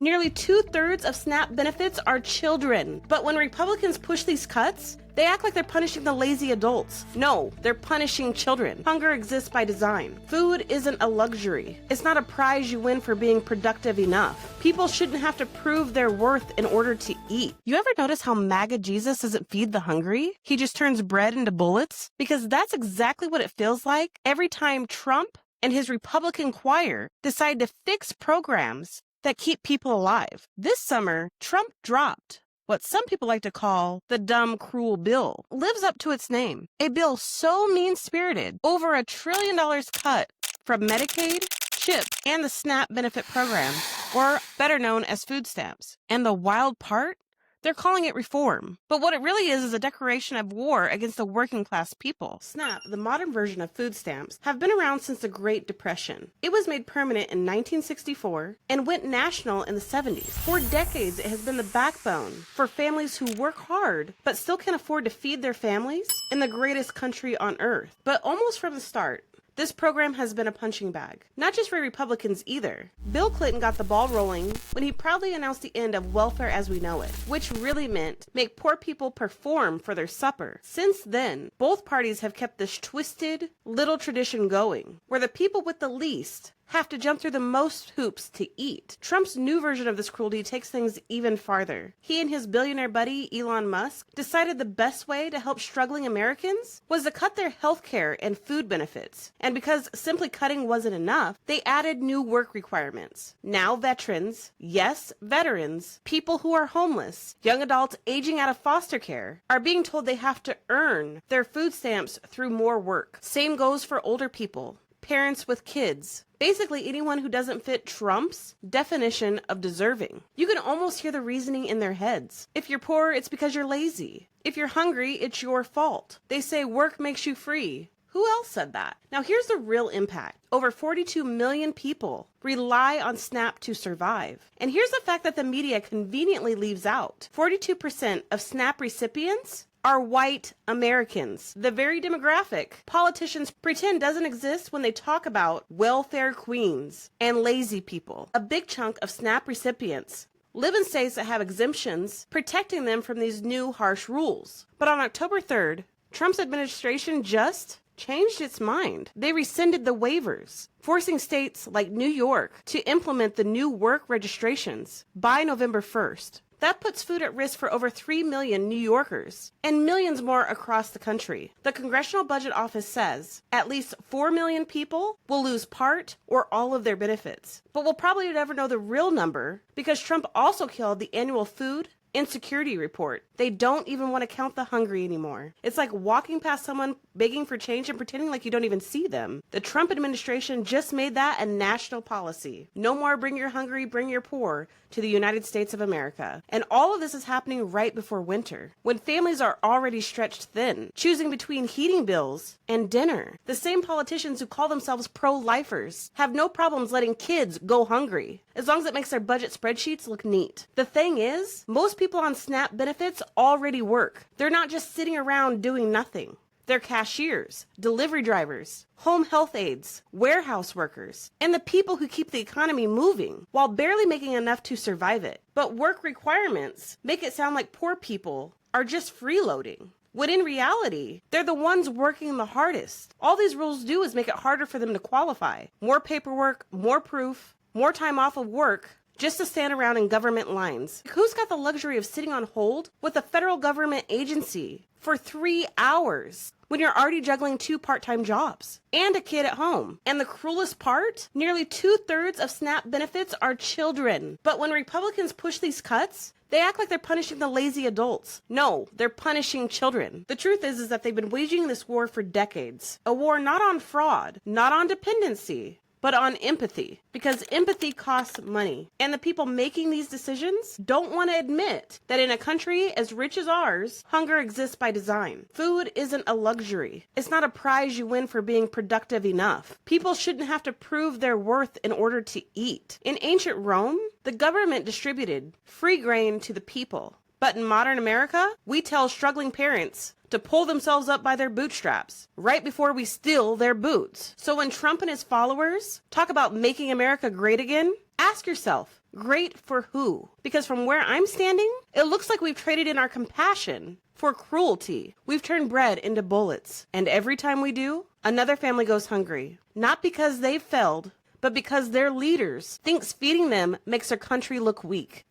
Nearly 2/3 of SNAP benefits are children. But when Republicans push these cuts, they act like they're punishing the lazy adults. No, they're punishing children. Hunger exists by design. Food isn't a luxury. It's not a prize you win for being productive enough. People shouldn't have to prove their worth in order to eat. You ever notice how MAGA Jesus doesn't feed the hungry? He just turns bread into bullets? Because that's exactly what it feels like every time Trump and his Republican choir decide to fix programs that keep people alive. This summer, Trump dropped what some people like to call the dumb, cruel bill. Lives up to its name. A bill so mean-spirited, over $1 trillion cut from Medicaid, CHIP, and the SNAP benefit program, or better known as food stamps. And the wild part? They're calling it reform. But what it really is a declaration of war against the working class people. SNAP, the modern version of food stamps, have been around since the Great Depression. It was made permanent in 1964 and went national in the 70s. For decades, it has been the backbone for families who work hard but still can't afford to feed their families in the greatest country on earth. But almost from the start, this program has been a punching bag. Not just for Republicans either. Bill Clinton got the ball rolling when he proudly announced the end of welfare as we know it, which really meant make poor people perform for their supper. Since then, both parties have kept this twisted little tradition going, where the people with the least have to jump through the most hoops to eat. Trump's new version of this cruelty takes things even farther. He and his billionaire buddy, Elon Musk, decided the best way to help struggling Americans was to cut their health care and food benefits. And because simply cutting wasn't enough, they added new work requirements. Now veterans, yes, veterans, people who are homeless, young adults aging out of foster care, are being told they have to earn their food stamps through more work. Same goes for older people, parents with kids. Basically, anyone who doesn't fit Trump's definition of deserving. You can almost hear the reasoning in their heads. If you're poor, it's because you're lazy. If you're hungry, it's your fault. They say work makes you free. Who else said that? Now here's the real impact. Over 42 million people rely on SNAP to survive. And here's the fact that the media conveniently leaves out. 42% of SNAP recipients are white Americans, the very demographic politicians pretend doesn't exist when they talk about welfare queens and lazy people. A big chunk of SNAP recipients live in states that have exemptions protecting them from these new harsh rules. But on October 3rd, Trump's administration just changed its mind. They rescinded the waivers, forcing states like New York to implement the new work registrations by November 1st. That puts food at risk for over 3 million New Yorkers and millions more across the country. The Congressional Budget Office says at least 4 million people will lose part or all of their benefits. But we'll probably never know the real number because Trump also killed the annual food insecurity report. They don't even want to count the hungry anymore. It's like walking past someone begging for change and pretending like you don't even see them. The Trump administration just made that a national policy. No more bring your hungry, bring your poor to the United States of America. And all of this is happening right before winter, when families are already stretched thin, choosing between heating bills and dinner. The same politicians who call themselves pro-lifers have no problems letting kids go hungry, as long as it makes their budget spreadsheets look neat. The thing is, most people on SNAP benefits already work. They're not just sitting around doing nothing. They're cashiers, delivery drivers, home health aides, warehouse workers, and the people who keep the economy moving while barely making enough to survive it. But work requirements make it sound like poor people are just freeloading, when in reality, they're the ones working the hardest. All these rules do is make it harder for them to qualify. More paperwork, more proof, more time off of work, just to stand around in government lines. Who's got the luxury of sitting on hold with a federal government agency for 3 hours when you're already juggling 2 part-time jobs and a kid at home? And the cruelest part? Nearly 2/3 of SNAP benefits are children. But when Republicans push these cuts, they act like they're punishing the lazy adults. No, they're punishing children. The truth is that they've been waging this war for decades. A war not on fraud, not on dependency, but on empathy, because empathy costs money. And the people making these decisions don't want to admit that in a country as rich as ours, hunger exists by design. Food isn't a luxury. It's not a prize you win for being productive enough. People shouldn't have to prove their worth in order to eat. In ancient Rome, the government distributed free grain to the people. But in modern America, we tell struggling parents to pull themselves up by their bootstraps right before we steal their boots. So when Trump and his followers talk about making America great again, ask yourself, Great for who? Because from where I'm standing, it looks like we've traded in our compassion for cruelty. We've turned bread into bullets. And every time we do, another family goes hungry. Not because they've failed, but because their leaders thinks feeding them makes their country look weak.